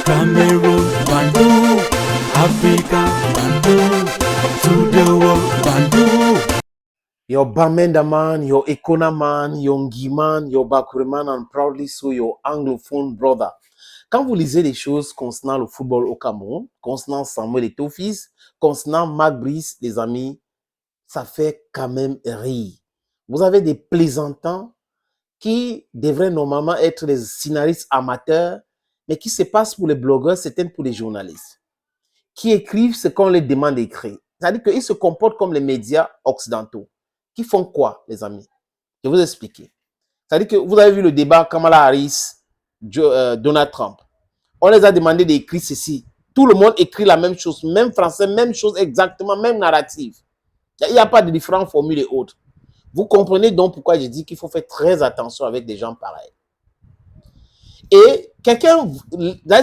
Cameroon, Bandung, Africa, Bandung, to the world, Bandung. Your Bamenda man, your Ekona man, your Ngi man, your Bakure man, and proudly so your anglophone brother. Quand vous lisez des choses concernant le football au Cameroun, concernant Samuel Eto'o-Fils, concernant Marc Brice, les amis, ça fait quand même rire. Vous avez des plaisantants qui devraient normalement être des scénaristes amateurs, mais qui se passent pour les blogueurs, certains pour les journalistes, qui écrivent ce qu'on leur demande d'écrire. C'est-à-dire qu'ils se comportent comme les médias occidentaux. Qui font quoi, les amis? Je vais vous expliquer. C'est-à-dire que vous avez vu le débat Kamala Harris, Donald Trump. On les a demandé d'écrire ceci. Tout le monde écrit la même chose, même français, même chose exactement, même narrative. Il n'y a pas de différentes formules et autres. Vous comprenez donc pourquoi je dis qu'il faut faire très attention avec des gens pareils. Et quelqu'un,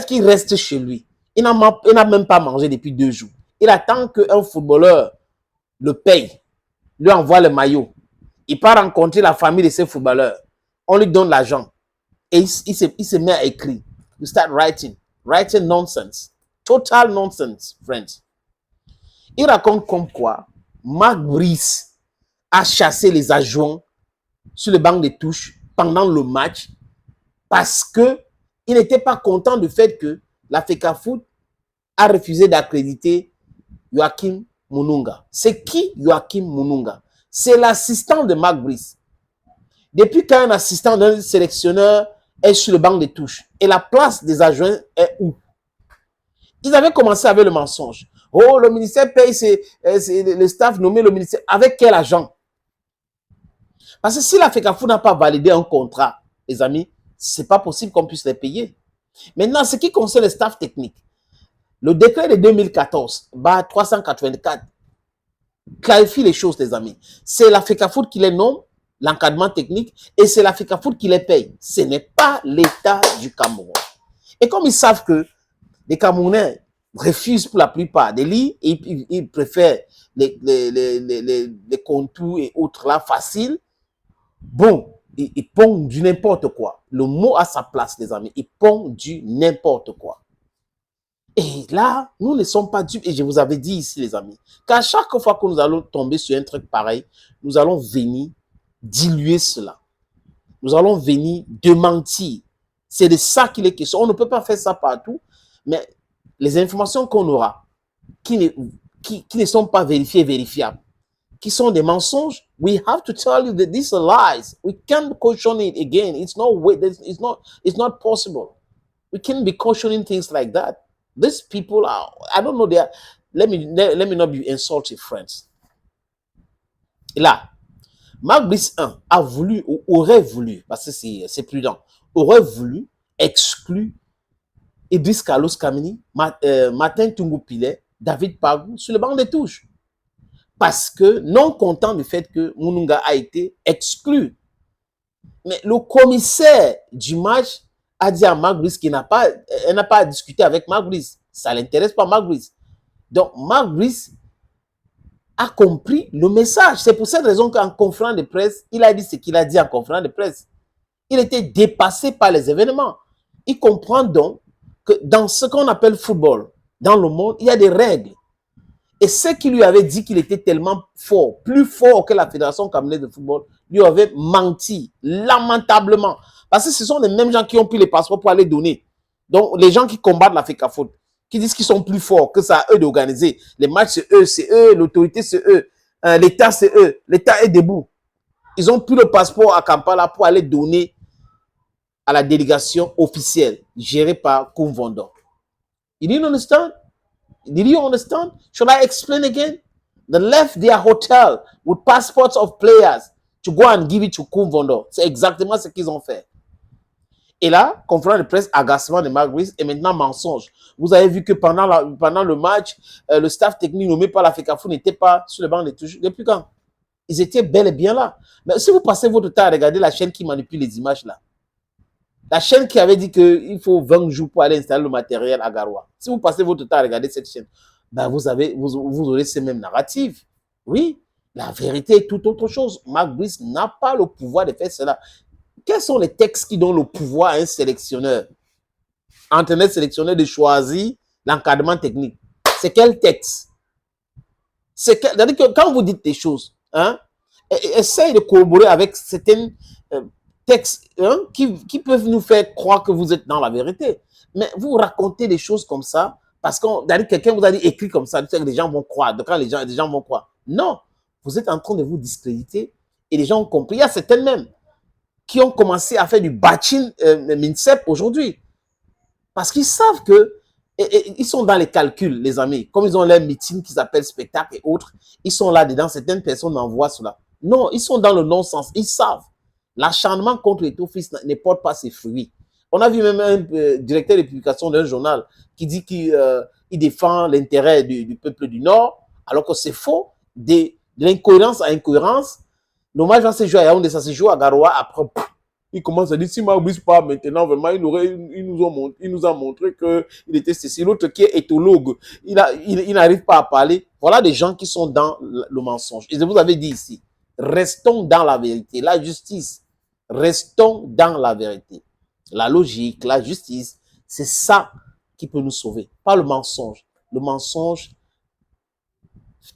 qui reste chez lui, il n'a même pas mangé depuis 2 jours. Il attend qu'un footballeur le paye, lui envoie le maillot. Il part rencontrer la famille de ces footballeurs. On lui donne l'argent. Et il se met à écrire. You start writing. Writing nonsense. Total nonsense, friends. Il raconte comme quoi Marc Brice a chassé les adjoints sur le banc de touche pendant le match parce qu'il n'était pas content du fait que la FECAFOOT a refusé d'accréditer Joachim Mununga. C'est qui Joachim Mununga? C'est l'assistant de Marc Brice. Depuis qu'un assistant d'un sélectionneur est sur le banc de touche et la place des adjoints est où? Ils avaient commencé avec le mensonge. Oh, le ministère paye, c'est le staff nommé le ministère. Avec quel agent? Parce que si la FECAFOOT n'a pas validé un contrat, les amis, c'est pas possible qu'on puisse les payer. Maintenant, ce qui concerne le staff technique, le décret de 2014, 384, clarifie les choses, les amis. C'est la FECAFOOT qui les nomme, l'encadrement technique, et c'est la FECAFOOT qui les paye. Ce n'est pas l'État du Cameroun. Et comme ils savent que les Camerounais refusent pour la plupart des lits, ils préfèrent les contours et autres là faciles, bon, ils pondent du n'importe quoi. Le mot a sa place, les amis. Ils pondent du n'importe quoi. Et là, nous ne sommes pas dupes. Et je vous avais dit ici, les amis, qu'à chaque fois que nous allons tomber sur un truc pareil, nous allons venir diluer cela. Nous allons venir démentir. C'est de ça qu'il est question. On ne peut pas faire ça partout, mais les informations qu'on aura, qui ne sont pas vérifiées, vérifiables, qui sont des mensonges, we have to tell you that these are lies. We can't caution it again. It's not possible. We can't be cautioning things like that. These people are, I don't know, they are, let me not be insulting, friends. Et là, Marc Brice 1 a voulu, ou aurait voulu, parce que c'est prudent, aurait voulu exclure Idriss Carlos Kamini, Martin Tungu Pilet, David Pagou sur le banc des touches. Parce que, non content du fait que Mununga a été exclu. Mais le commissaire du match a dit à Marc Brice qu'elle n'a pas à discuter avec Marc Brice. Ça ne l'intéresse pas, Marc Brice. Donc, Marc Brice a compris le message. C'est pour cette raison qu'en conférence de presse, il a dit ce qu'il a dit en conférence de presse. Il était dépassé par les événements. Il comprend donc que dans ce qu'on appelle football, dans le monde, il y a des règles. Et ceux qui lui avaient dit qu'il était tellement fort, plus fort que la Fédération camerounaise de football, lui avaient menti, lamentablement. Parce que ce sont les mêmes gens qui ont pris les passeports pour aller donner. Donc, les gens qui combattent la FECAFOOT, qui disent qu'ils sont plus forts, que ça à eux d'organiser. Les matchs, c'est eux, l'autorité, c'est eux, l'État, c'est eux. L'État est debout. Ils ont pris le passeport à Kampala pour aller donner à la délégation officielle gérée par Koumvondo. You didn't understand? Did you understand? Should I explain again? They left their hotel with passports of players to go and give it to Koumvondo. C'est exactement ce qu'ils ont fait. Et là, conférence de presse, agacement de Marc Brice et maintenant mensonge. Vous avez vu que pendant le match, le staff technique nommé par la FECAFOOT n'était pas sur le banc de touche. Depuis quand? Ils étaient bel et bien là. Mais si vous passez votre temps à regarder la chaîne qui manipule les images là, la chaîne qui avait dit qu'il faut 20 jours pour aller installer le matériel à Garoua. Si vous passez votre temps à regarder cette chaîne, ben vous aurez ces mêmes narratives. Oui, la vérité est tout autre chose. Marc Brice n'a pas le pouvoir de faire cela. Quels sont les textes qui donnent le pouvoir à un sélectionneur entraîneur sélectionneur de choisir l'encadrement technique. C'est quel texte? C'est-à-dire que quand vous dites des choses, hein, essayez de collaborer avec certains textes hein, qui peuvent nous faire croire que vous êtes dans la vérité. Mais vous racontez des choses comme ça parce que quelqu'un vous a dit écrit comme ça, que les gens vont croire. Donc, quand les gens vont croire. Non, vous êtes en train de vous discréditer et les gens ont compris. Il y a certaines même qui ont commencé à faire du batching MINSEP aujourd'hui. Parce qu'ils savent que ils sont dans les calculs, les amis. Comme ils ont leur meeting qu'ils appellent spectacle et autres, ils sont là-dedans. Certaines personnes envoient cela. Non, ils sont dans le non-sens. Ils savent. L'acharnement contre les fils ne porte pas ses fruits. On a vu même un directeur de publication d'un journal qui dit qu'il défend l'intérêt du peuple du Nord, alors que c'est faux. De l'incohérence à incohérence. Normal, ça se joue à Yaoundé, ça se joue à Garoua. Après, il commence à dire, si Maurice pas maintenant, vraiment, il nous a montré qu'il était ceci. L'autre qui est éthologue, il n'arrive pas à parler. Voilà des gens qui sont dans le mensonge. Et je vous avais dit ici, restons dans la vérité. La justice, restons dans la vérité. La logique, la justice, c'est ça qui peut nous sauver, pas le mensonge. Le mensonge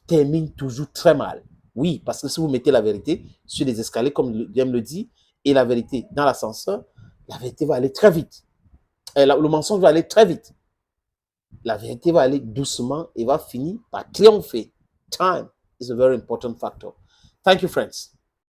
termine toujours très mal. Oui, parce que si vous mettez la vérité sur les escaliers, comme Dieu le dit, et la vérité dans l'ascenseur, la vérité va aller très vite. Et le mensonge va aller très vite. La vérité va aller doucement et va finir par triompher. Time is a very important factor. Thank you, friends.